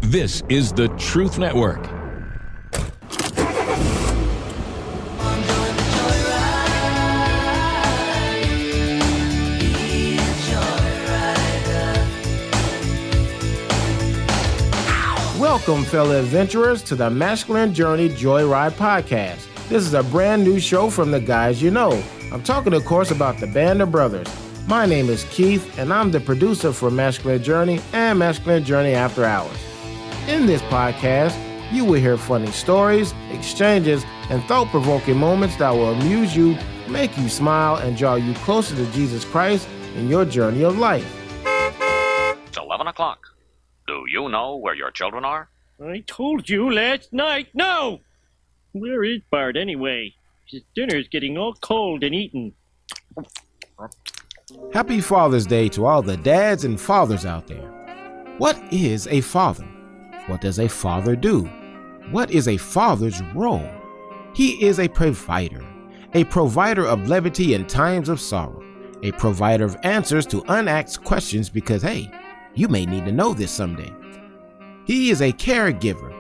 This is the Truth Network. Welcome, fellow adventurers, to the Masculine Journey Joyride Podcast. This is a brand new show from the guys you know. I'm talking, of course, about the Band of Brothers. My name is Keith, and I'm the producer for Masculine Journey and Masculine Journey After Hours. In this podcast, you will hear funny stories, exchanges, and thought-provoking moments that will amuse you, make you smile, and draw you closer to Jesus Christ in your journey of life. It's 11 o'clock. Do you know where your children are? I told you last night. No! Where is Bart anyway? His dinner's getting all cold and eaten. Happy Father's Day to all the dads and fathers out there. What is a father? What does a father do? What is a father's role? He is a provider of levity in times of sorrow, a provider of answers to unasked questions because, hey, you may need to know this someday. He is a caregiver,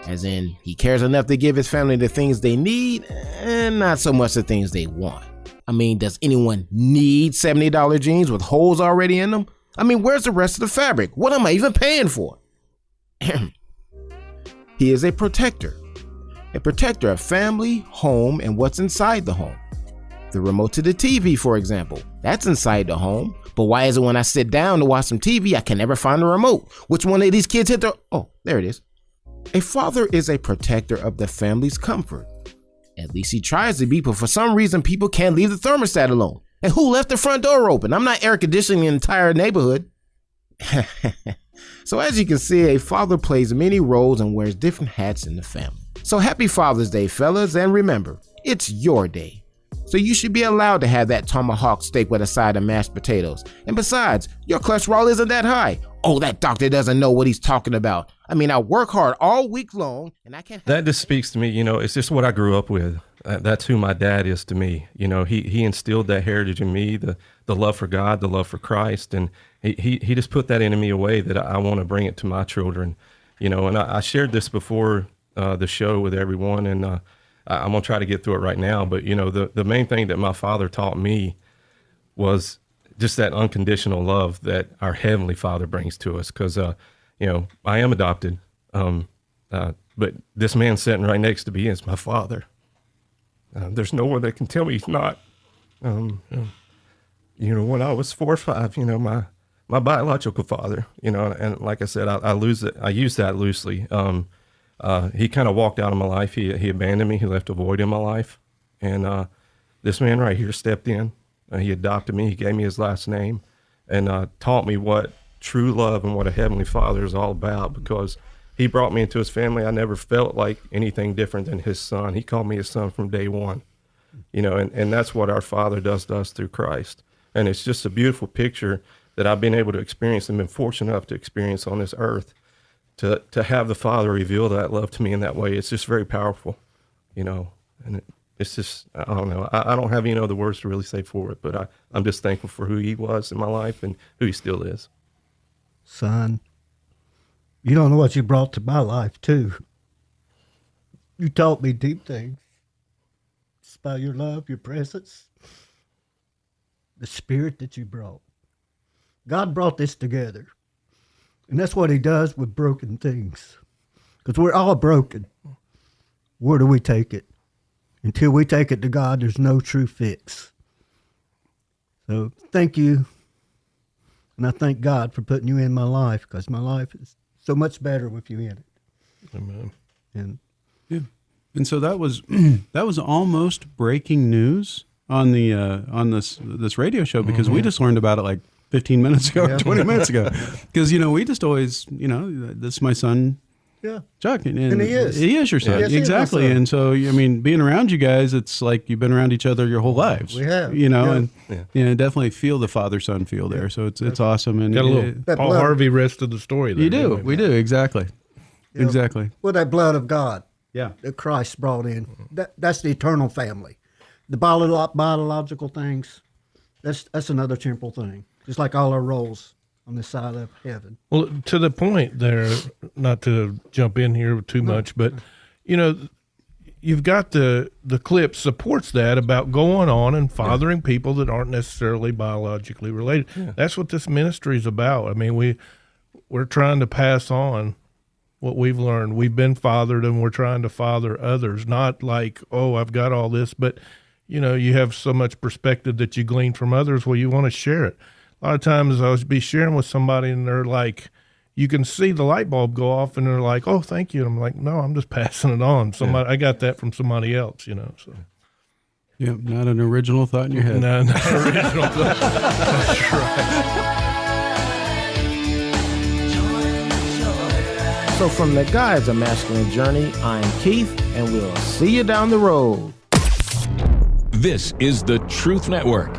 as in he cares enough to give his family the things they need and not so much the things they want. I mean, does anyone need $70 jeans with holes already in them? I mean, where's the rest of the fabric? What am I even paying for? He is a protector of family, home, and what's inside the home. The remote to the TV, for example, that's inside the home. But why is it when I sit down to watch some TV, I can never find the remote? Which one of these kids hit the... Oh, there it is. A father is a protector of the family's comfort. At least he tries to be, but for some reason, people can't leave the thermostat alone. And who left the front door open? I'm not air conditioning the entire neighborhood. So as you can see, a father plays many roles and wears different hats in the family. So happy Father's Day, fellas, and remember, it's your day. So you should be allowed to have that tomahawk steak with a side of mashed potatoes. And besides, your cholesterol isn't that high. Oh, that doctor doesn't know what he's talking about. I mean, I work hard all week long and I can't... That just speaks to me, it's just what I grew up with. That's who my dad is to me. He instilled that heritage in me, the love for God, the love for Christ. And he just put that into me a way that I want to bring it to my children. And I shared this before the show with everyone, and I'm going to try to get through it right now. But, the main thing that my father taught me was just that unconditional love that our Heavenly Father brings to us. Because, I am adopted, but this man sitting right next to me is my father. There's no one that can tell me he's not. When I was 4 or 5, my biological father, and like I said, I use that loosely. He kind of walked out of my life. He abandoned me. He left a void in my life. And this man right here stepped in. He adopted me. He gave me his last name and taught me what true love and what a Heavenly Father is all about, because he brought me into his family. I never felt like anything different than his son. He called me his son from day one, and that's what our Father does to us through Christ. And it's just a beautiful picture that I've been able to experience and been fortunate enough to experience on this earth. To have the Father reveal that love to me in that way, it's just very powerful, and it's just, I don't know. I don't have any other words to really say for it, but I'm just thankful for who he was in my life and who he still is. Son, you don't know what you brought to my life, too. You taught me deep things. It's about your love, your presence, the spirit that you brought. God brought this together. And that's what he does with broken things. Because we're all broken. Where do we take it? Until we take it to God, there's no true fix. So thank you. And I thank God for putting you in my life, because my life is so much better with you in it. Amen. And yeah. And so that was almost breaking news on the on this radio show, because we just learned about it like 15 minutes ago, or 20 minutes ago. Because, we just always, this is my son, Chuck. And he is. He is your son. Yes, exactly. And so, being around you guys, it's like you've been around each other your whole lives. We have. And definitely feel the father-son feel there. So it's awesome. And got a little Paul Harvey rest of the story there. You do. We do. Exactly. Exactly. With that blood of God that Christ brought in, that's the eternal family. The biological things, that's another temporal thing. Just like all our roles on this side of heaven. Well, to the point there, not to jump in here too much, but you know, you've got the clip supports that about going on and fathering people that aren't necessarily biologically related. Yeah. That's what this ministry is about. I mean, we're trying to pass on what we've learned. We've been fathered, and we're trying to father others. Not like, oh, I've got all this, but you know, you have so much perspective that you glean from others. Well, you want to share it. A lot of times I was be sharing with somebody, and they're like, you can see the light bulb go off, and they're like, oh, thank you. And I'm like, no, I'm just passing it on. Somebody, I got that from somebody else, you know. So. Yeah, not an original thought in your head. No, not an original thought. That's right. So from the guys of Masculine Journey, I'm Keith, and we'll see you down the road. This is the Truth Network.